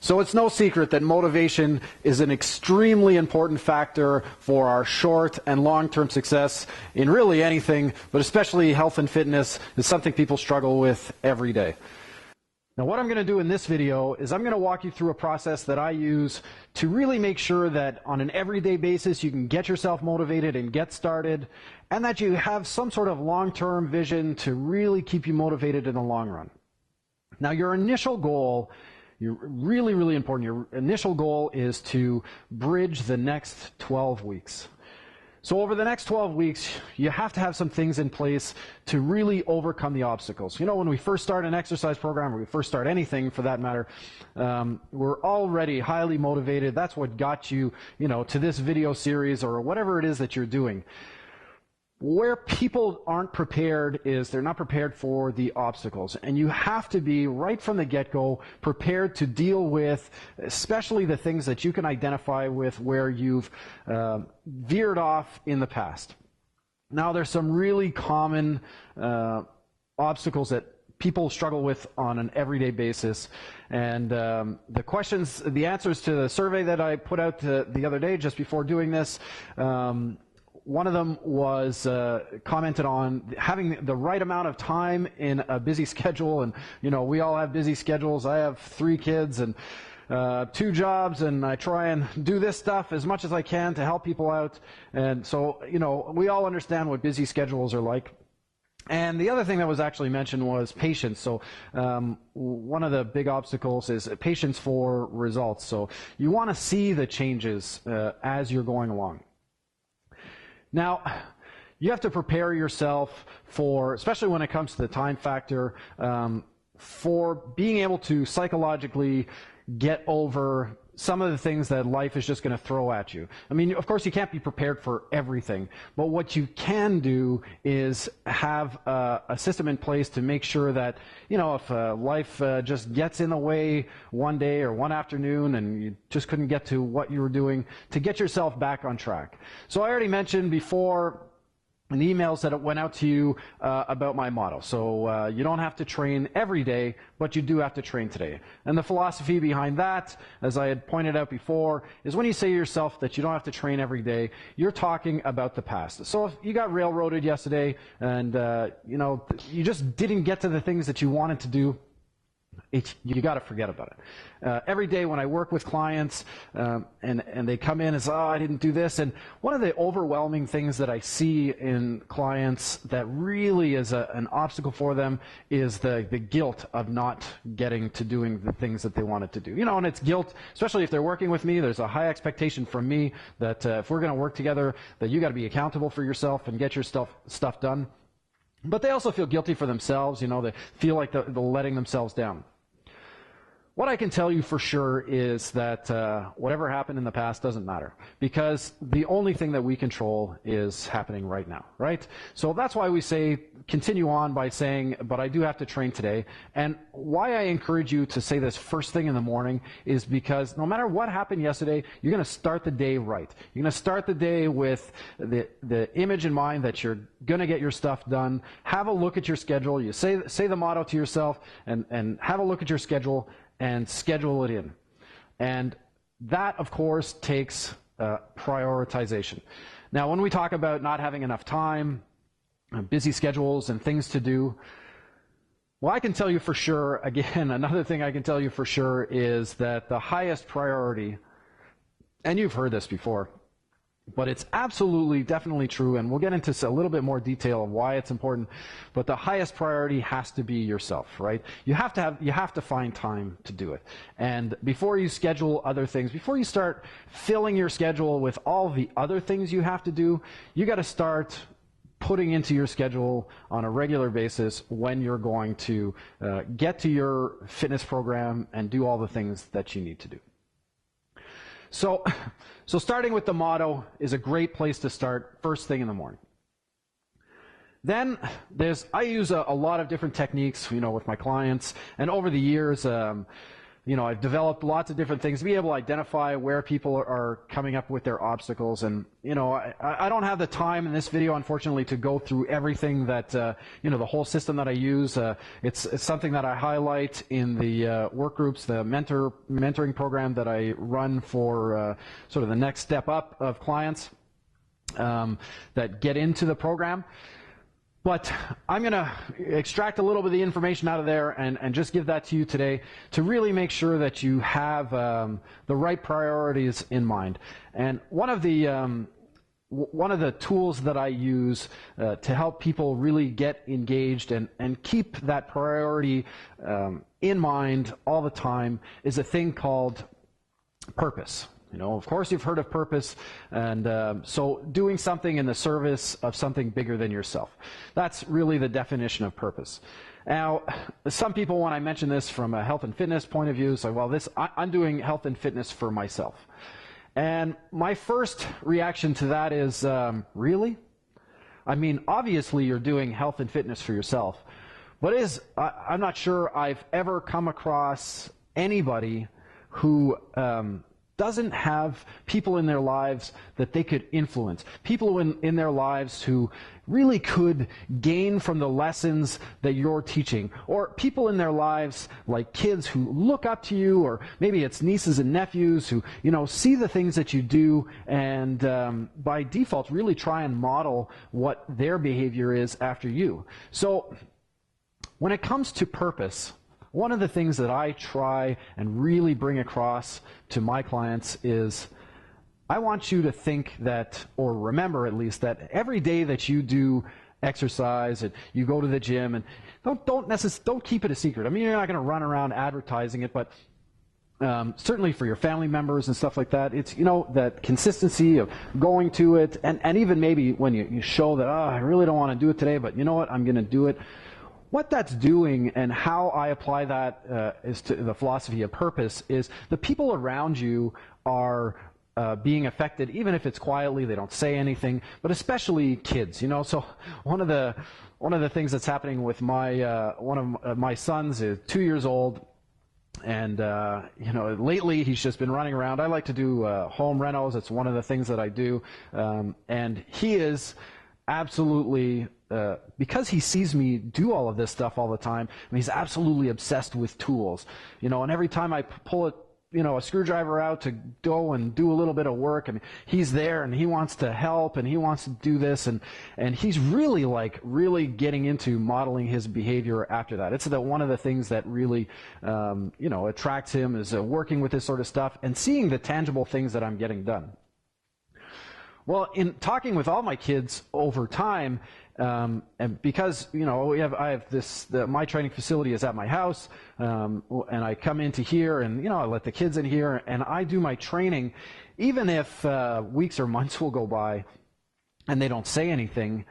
So it's no secret that motivation is an extremely important factor for our short and long-term success in really anything, but especially health and fitness is something people struggle with every day. Now, what I'm going to do in this video is I'm going to walk you through a process that I use to really make sure that on an everyday basis you can get yourself motivated and get started, and that you have some sort of long-term vision to really keep you motivated in the long run. Now, your initial goal, really important, your initial goal is to bridge the next 12 weeks. So over the next 12 weeks, you have to have some things in place to really overcome the obstacles. You know, when we first start an exercise program, or we first start anything for that matter, we're already highly motivated. That's what got you, to this video series or whatever it is that you're doing. Where people aren't prepared is they're not prepared for the obstacles. And you have to be, right from the get-go, prepared to deal with, especially the things that you can identify with where you've veered off in the past. Now, there's some really common obstacles that people struggle with on an everyday basis. And the answers to the survey that I put out the other day, just before doing this, one of them was commented on having the right amount of time in a busy schedule. And, we all have busy schedules. I have 3 kids and 2 jobs, and I try and do this stuff as much as I can to help people out. And so, we all understand what busy schedules are like. And the other thing that was actually mentioned was patience. So one of the big obstacles is patience for results. So you want to see the changes as you're going along. Now, you have to prepare yourself for, especially when it comes to the time factor, for being able to psychologically get over some of the things that life is just going to throw at you. I mean, of course, you can't be prepared for everything, but what you can do is have a system in place to make sure that, if life just gets in the way one day or one afternoon and you just couldn't get to what you were doing, to get yourself back on track. So I already mentioned before in the emails that went out to you about my motto. So you don't have to train every day, but you do have to train today. And the philosophy behind that, as I had pointed out before, is when you say to yourself that you don't have to train every day, you're talking about the past. So if you got railroaded yesterday and you just didn't get to the things that you wanted to do, you got to forget about it. Every day when I work with clients and they come in as, I didn't do this. And one of the overwhelming things that I see in clients that really is an obstacle for them is the guilt of not getting to doing the things that they wanted to do. And it's guilt, especially if they're working with me. There's a high expectation from me that if we're going to work together, that you got to be accountable for yourself and get your stuff done. But they also feel guilty for themselves. They feel like they're letting themselves down. What I can tell you for sure is that whatever happened in the past doesn't matter, because the only thing that we control is happening right now, right? So that's why we say, continue on by saying, but I do have to train today. And why I encourage you to say this first thing in the morning is because no matter what happened yesterday, you're going to start the day right. You're going to start the day with the image in mind that you're going to get your stuff done. Have a look at your schedule. You say the motto to yourself and have a look at your schedule and schedule it in. And that, of course, takes prioritization. Now, when we talk about not having enough time, busy schedules and things to do, well, I can tell you for sure, again, another thing I can tell you for sure is that the highest priority, and you've heard this before, but it's absolutely, definitely true, and we'll get into a little bit more detail of why it's important, but the highest priority has to be yourself, right? You have to find time to do it. And before you schedule other things, before you start filling your schedule with all the other things you have to do, you got to start putting into your schedule on a regular basis when you're going to get to your fitness program and do all the things that you need to do. So starting with the motto is a great place to start first thing in the morning. Then I use a lot of different techniques, with my clients, and over the years, I've developed lots of different things to be able to identify where people are coming up with their obstacles. And, I don't have the time in this video, unfortunately, to go through everything that, the whole system that I use. It's something that I highlight in the work groups, the mentoring program that I run for sort of the next step up of clients that get into the program. But I'm going to extract a little bit of the information out of there and just give that to you today to really make sure that you have the right priorities in mind. And one of the tools that I use to help people really get engaged and keep that priority in mind all the time is a thing called purpose. Of course, you've heard of purpose, and so doing something in the service of something bigger than yourself. That's really the definition of purpose. Now, some people, when I mention this from a health and fitness point of view, say, well, I'm doing health and fitness for myself. And my first reaction to that is, really? I mean, obviously you're doing health and fitness for yourself, but I'm not sure I've ever come across anybody who doesn't have people in their lives that they could influence, people in their lives who really could gain from the lessons that you're teaching, or people in their lives like kids who look up to you, or maybe it's nieces and nephews who see the things that you do and by default really try and model what their behavior is after you. So when it comes to purpose, one of the things that I try and really bring across to my clients is I want you to think that, or remember at least, that every day that you do exercise and you go to the gym, and don't keep it a secret. I mean, you're not going to run around advertising it, but certainly for your family members and stuff like that, it's, that consistency of going to it, and even maybe when you show that, I really don't want to do it today, but you know what, I'm going to do it. What that's doing and how I apply that is to the philosophy of purpose is the people around you are being affected, even if it's quietly, they don't say anything, but especially kids, So one of the things that's happening with one of my sons is 2 years old, and lately he's just been running around. I like to do home renos. It's one of the things that I do, and he is absolutely, because he sees me do all of this stuff all the time, he's absolutely obsessed with tools. And every time I pull a screwdriver out to go and do a little bit of work, he's there and he wants to help and he wants to do this, and he's really getting into modeling his behavior after that. It's one of the things that really attracts him is working with this sort of stuff and seeing the tangible things that I'm getting done. Well, in talking with all my kids over time, and because my training facility is at my house, and I come into here, and I let the kids in here, and I do my training, even if weeks or months will go by, and they don't say anything.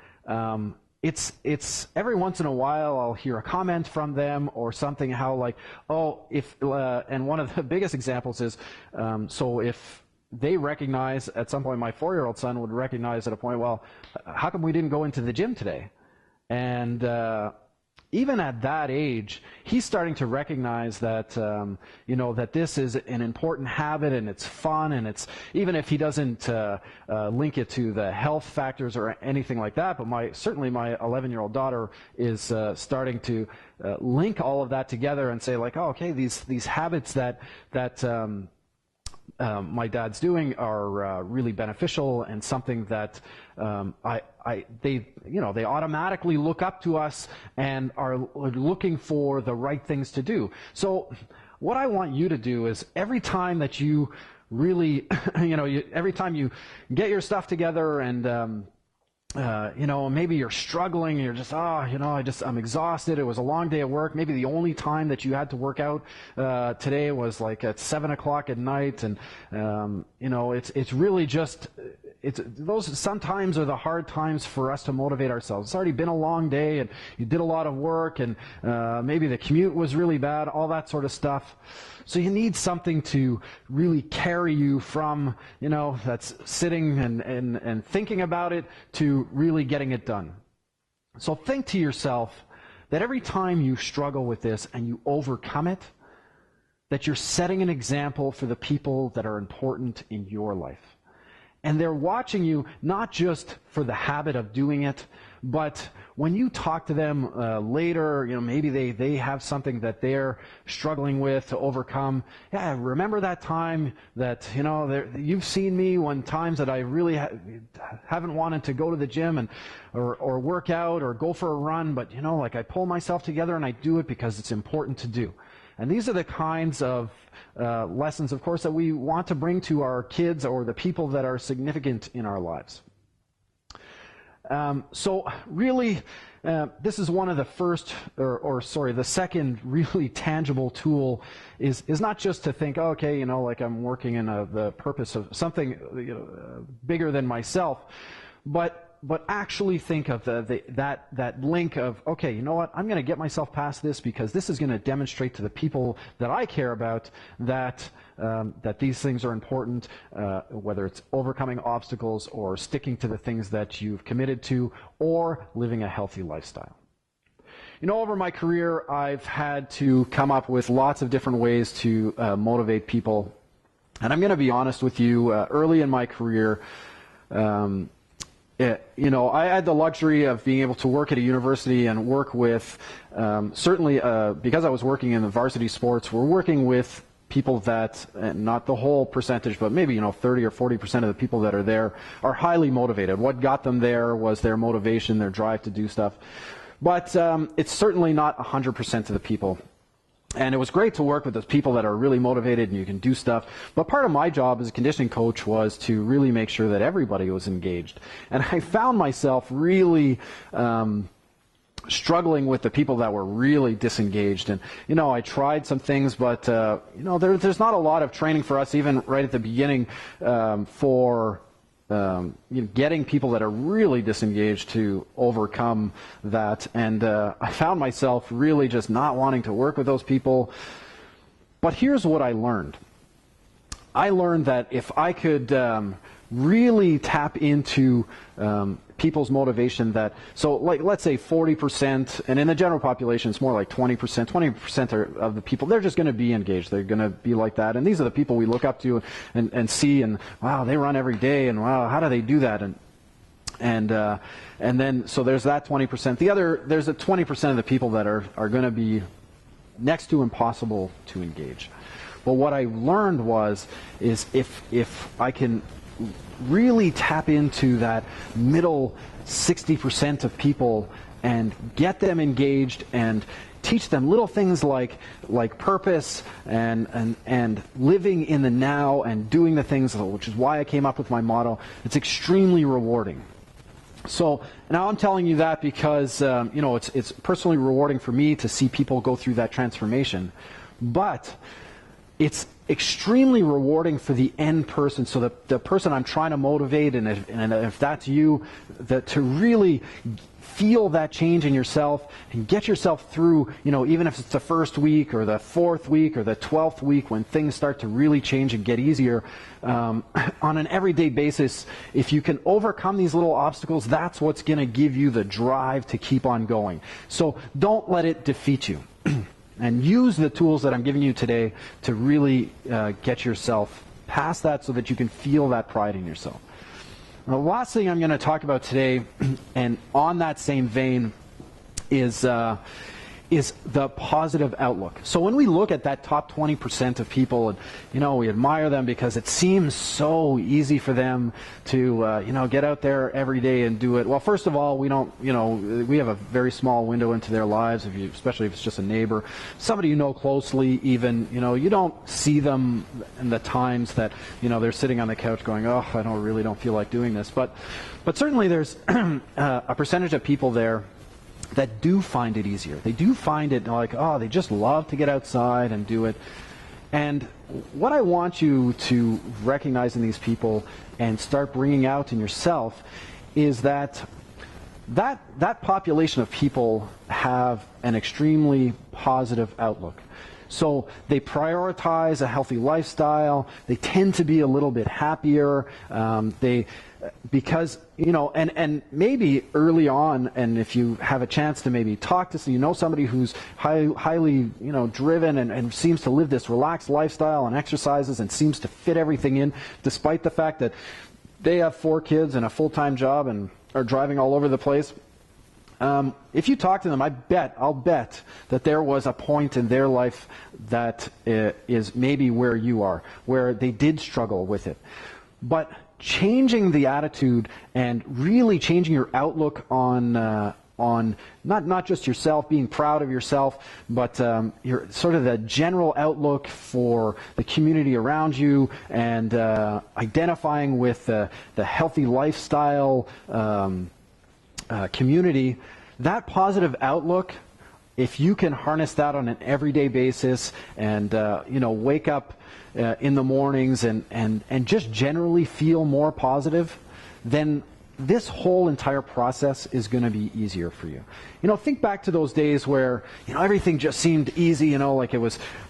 It's every once in a while I'll hear a comment from them or something, how and one of the biggest examples is, so if they recognize at some point, my 4-year-old son would recognize at a point, well, how come we didn't go into the gym today? And even at that age, he's starting to recognize that, that this is an important habit and it's fun, and it's, even if he doesn't link it to the health factors or anything like that, but certainly my 11-year-old daughter is starting to link all of that together and say okay, these habits that my dad's doing are really beneficial, and something that they automatically look up to us and are looking for the right things to do. So what I want you to do is every time that you really, every time you get your stuff together and maybe you're struggling, and you're just, I'm exhausted. It was a long day at work. Maybe the only time that you had to work out today was at 7 o'clock at night, and it's really just, those sometimes are the hard times for us to motivate ourselves. It's already been a long day, and you did a lot of work, and maybe the commute was really bad, all that sort of stuff. So you need something to really carry you from, that's sitting and thinking about it to really getting it done. So think to yourself that every time you struggle with this and you overcome it, that you're setting an example for the people that are important in your life. And they're watching you not just for the habit of doing it, but when you talk to them later, maybe they have something that they're struggling with to overcome. Yeah, remember that time that, you've seen me when times that I really haven't wanted to go to the gym or work out or go for a run, but, I pull myself together and I do it because it's important to do. And these are the kinds of lessons, of course, that we want to bring to our kids or the people that are significant in our lives. So really, this is one of the first, the second really tangible tool is not just to think, okay, I'm working in the purpose of something bigger than myself, but actually think of that link of, okay, you know what, I'm going to get myself past this because this is going to demonstrate to the people that I care about that these things are important, whether it's overcoming obstacles or sticking to the things that you've committed to or living a healthy lifestyle. Over my career, I've had to come up with lots of different ways to motivate people. And I'm going to be honest with you, early in my career, I had the luxury of being able to work at a university and work with, certainly because I was working in the varsity sports, we're working with people that, not the whole percentage, but maybe 30 or 40% of the people that are there are highly motivated. What got them there was their motivation, their drive to do stuff. But it's certainly not 100% of the people. And it was great to work with those people that are really motivated and you can do stuff. But part of my job as a conditioning coach was to really make sure that everybody was engaged. And I found myself really struggling with the people that were really disengaged. And, I tried some things, but, there's not a lot of training for us, even right at the beginning, for getting people that are really disengaged to overcome that. And I found myself really just not wanting to work with those people. But here's what I learned. I learned that if I could really tap into people's motivation, let's say 40%, and in the general population it's more like 20% of the people, they're just going to be engaged. They're going to be like that. And these are the people we look up to and see, and wow, they run every day, and wow, how do they do that? And then, so there's that 20%. There's a 20% of the people that are going to be next to impossible to engage. But what I learned is if I can really tap into that middle 60% of people and get them engaged and teach them little things like purpose and living in the now and doing the things, which is why I came up with my motto, it's extremely rewarding. So now I'm telling you that because it's personally rewarding for me to see people go through that transformation, but it's extremely rewarding for the end person. So the person I'm trying to motivate, and if that's you, to really feel that change in yourself and get yourself through, even if it's the first week or the 4th week or the 12th week when things start to really change and get easier, on an everyday basis, if you can overcome these little obstacles, that's what's going to give you the drive to keep on going. So don't let it defeat you. And use the tools that I'm giving you today to really get yourself past that so that you can feel that pride in yourself. The last thing I'm going to talk about today, and on that same vein, is the positive outlook. So when we look at that top 20% of people, and we admire them because it seems so easy for them to get out there every day and do it. Well, first of all, we don't, we have a very small window into their lives, especially if it's just a neighbor, somebody you know closely. Even you don't see them in the times that they're sitting on the couch going, oh, I really don't feel like doing this. But certainly there's a percentage of people there that do find it easier. They do find it like, oh, they just love to get outside and do it. And what I want you to recognize in these people and start bringing out in yourself is that population of people have an extremely positive outlook. So they prioritize a healthy lifestyle. They tend to be a little bit happier. Because, and maybe early on, and if you have a chance to maybe talk to somebody who's highly, driven and seems to live this relaxed lifestyle and exercises and seems to fit everything in, despite the fact that they have 4 kids and a full-time job and are driving all over the place. If you talk to them, I'll bet that there was a point in their life that is maybe where you are, where they did struggle with it. But changing the attitude and really changing your outlook on not just yourself, being proud of yourself, but your sort of the general outlook for the community around you, and identifying with the healthy lifestyle community. That positive outlook, if you can harness that on an everyday basis and wake up in the mornings and just generally feel more positive, then this whole entire process is going to be easier for you. Think back to those days where everything just seemed easy. Like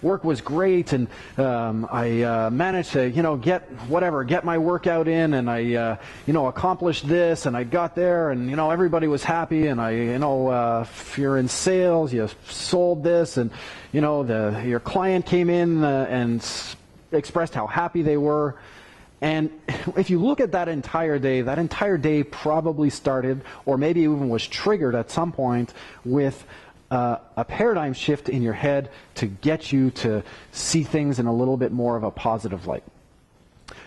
work was great, and I managed to get my workout in, and I accomplished this, and I got there, and everybody was happy, and if you're in sales, you sold this, and your client came in and expressed how happy they were. And if you look at that entire day probably started, or maybe even was triggered at some point, with a paradigm shift in your head to get you to see things in a little bit more of a positive light.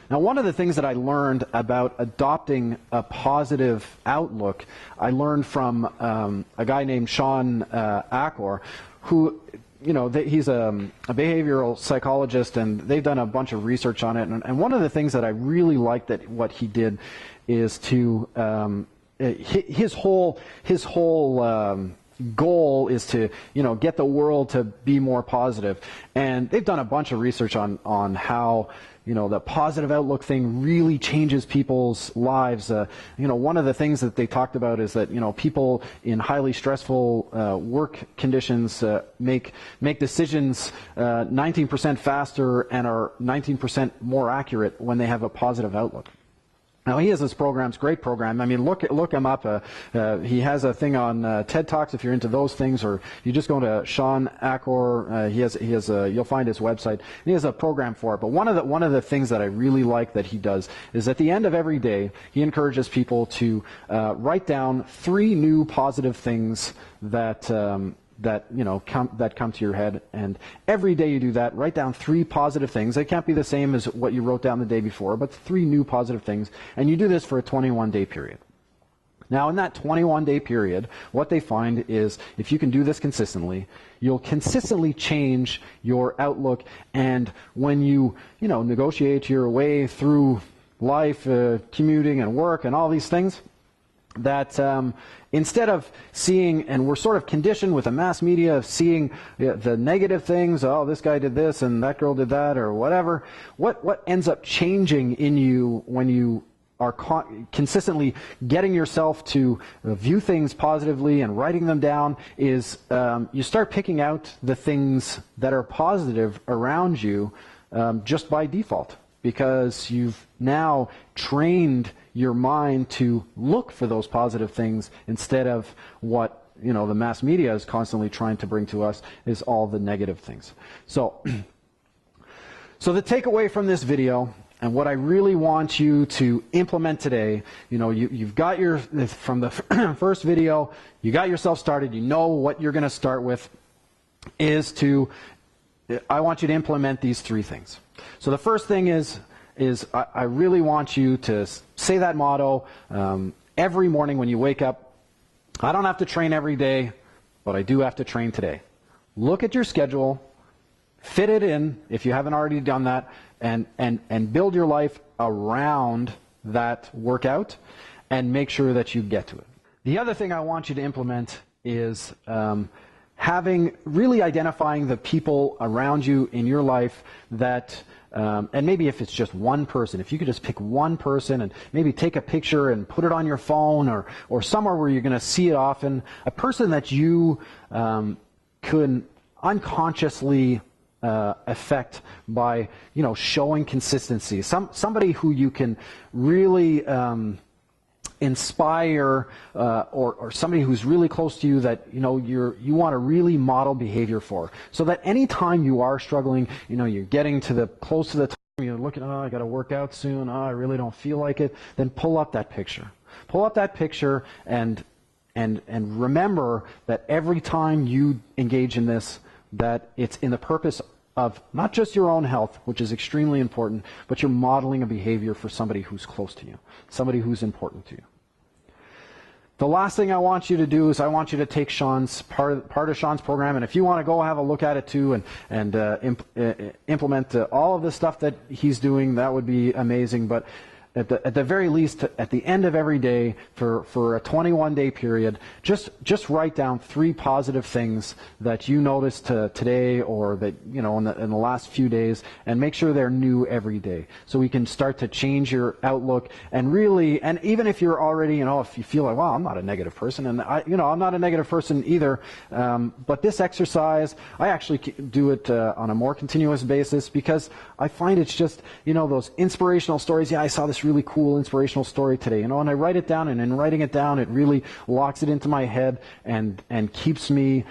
Now, one of the things that I learned about adopting a positive outlook, I learned from a guy named Shawn Achor, who he's a behavioral psychologist, and they've done a bunch of research on it. And one of the things that I really liked that what he did is to his whole goal is to get the world to be more positive. And they've done a bunch of research on how the positive outlook thing really changes people's lives. One of the things that they talked about is that people in highly stressful work conditions make decisions 19% faster and are 19% more accurate when they have a positive outlook. Now, he has this program, it's a great program. I mean, look him up. He has a thing on TED Talks if you're into those things, or you just go to Shawn Achor. You'll find his website. He has a program for it. But one of the things that I really like that he does is at the end of every day, he encourages people to write down 3 new positive things that come to your head, and every day you do that, write down 3 positive things. They can't be the same as what you wrote down the day before, but 3 new positive things, and you do this for a 21-day period. Now, in that 21-day period, what they find is if you can do this consistently, you'll consistently change your outlook, and when you negotiate your way through life, commuting and work and all these things, that instead of seeing, and we're sort of conditioned with the mass media of seeing the negative things, oh, this guy did this and that girl did that or whatever, what ends up changing in you when you are consistently getting yourself to view things positively and writing them down is you start picking out the things that are positive around you just by default, because you've now trained your mind to look for those positive things instead of what the mass media is constantly trying to bring to us is all the negative things. So the takeaway from this video, and what I really want you to implement today, you've got from the first video, you got yourself started, you know what you're going to start with, I want you to implement these 3 things. So the first thing is I really want you to say that motto every morning when you wake up. I don't have to train every day, but I do have to train today. Look at your schedule, fit it in if you haven't already done that, and build your life around that workout and make sure that you get to it. The other thing I want you to implement is really identifying the people around you in your life that and maybe if it's just one person, if you could just pick one person and maybe take a picture and put it on your phone or somewhere where you're going to see it often, a person that you could unconsciously effect by, showing consistency. Somebody who you can really inspire, or somebody who's really close to you that you want to really model behavior for, so that anytime you are struggling, you're getting close to the time, you're looking, I got to work out soon, I really don't feel like it, then pull up that picture. Pull up that picture and remember that every time you engage in this, that it's in the purpose of not just your own health, which is extremely important, but you're modeling a behavior for somebody who's close to you, somebody who's important to you. The last thing I want you to do is I want you to take Sean's part of Sean's program, and if you want to go have a look at it too and implement all of the stuff that he's doing, that would be amazing. But at the very least, at the end of every day, for a 21-day period, just write down 3 positive things that you noticed today, or that in the last few days, and make sure they're new every day, so we can start to change your outlook. And really, and even if you're already, if you feel like, well, I'm not a negative person, and I'm not a negative person either, but this exercise, I actually do it on a more continuous basis, because I find it's just, those inspirational stories. Yeah, I saw this really cool inspirational story today, and I write it down, and in writing it down, it really locks it into my head and keeps me,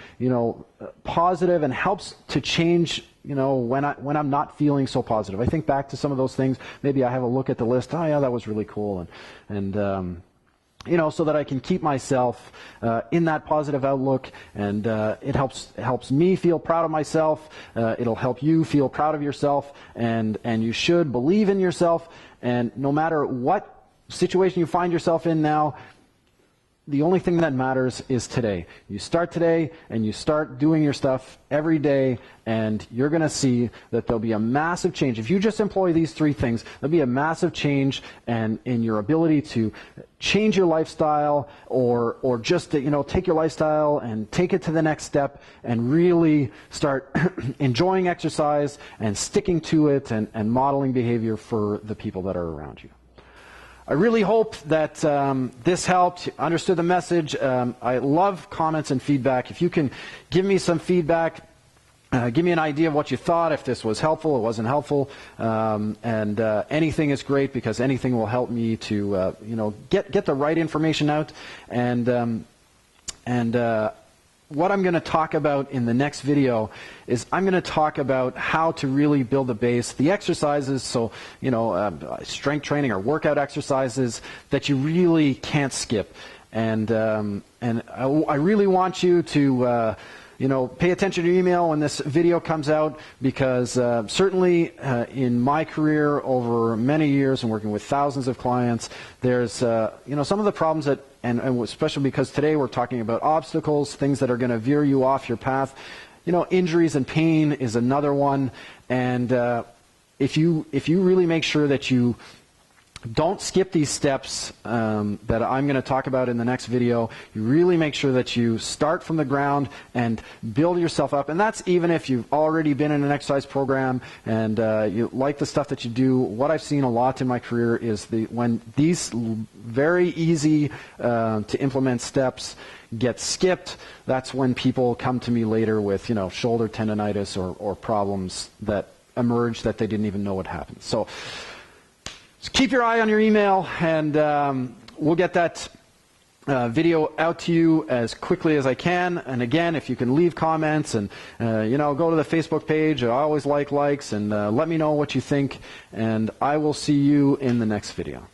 positive, and helps to change, when I'm not feeling so positive. I think back to some of those things. Maybe I have a look at the list. Oh yeah, that was really cool, and so that I can keep myself in that positive outlook, and it helps me feel proud of myself. It'll help you feel proud of yourself, and you should believe in yourself. And no matter what situation you find yourself in now, the only thing that matters is today. You start today, and you start doing your stuff every day, and you're going to see that there'll be a massive change. If you just employ these 3 things, there'll be a massive change in your ability to change your lifestyle, or just to, take your lifestyle and take it to the next step, and really start enjoying exercise and sticking to it, and modeling behavior for the people that are around you. I really hope that this helped, understood the message. I love comments and feedback. If you can give me some feedback, give me an idea of what you thought, if this was helpful or wasn't helpful, and anything is great, because anything will help me to get the right information out. And what I'm going to talk about in the next video is I'm going to talk about how to really build a base, the exercises, so strength training or workout exercises that you really can't skip. And I really want you to pay attention to your email when this video comes out, because certainly in my career over many years and working with thousands of clients, there's some of the problems that, and especially because today we're talking about obstacles, things that are going to veer you off your path. Injuries and pain is another one, and if you really make sure that you don't skip these steps that I'm going to talk about in the next video, you really make sure that you start from the ground and build yourself up. And that's even if you've already been in an exercise program and you like the stuff that you do. What I've seen a lot in my career is when these very easy to implement steps get skipped, that's when people come to me later with shoulder tendonitis or problems that emerge that they didn't even know what happened. So keep your eye on your email, and we'll get that video out to you as quickly as I can. And again, if you can leave comments and go to the Facebook page, I always like likes, and let me know what you think, and I will see you in the next video.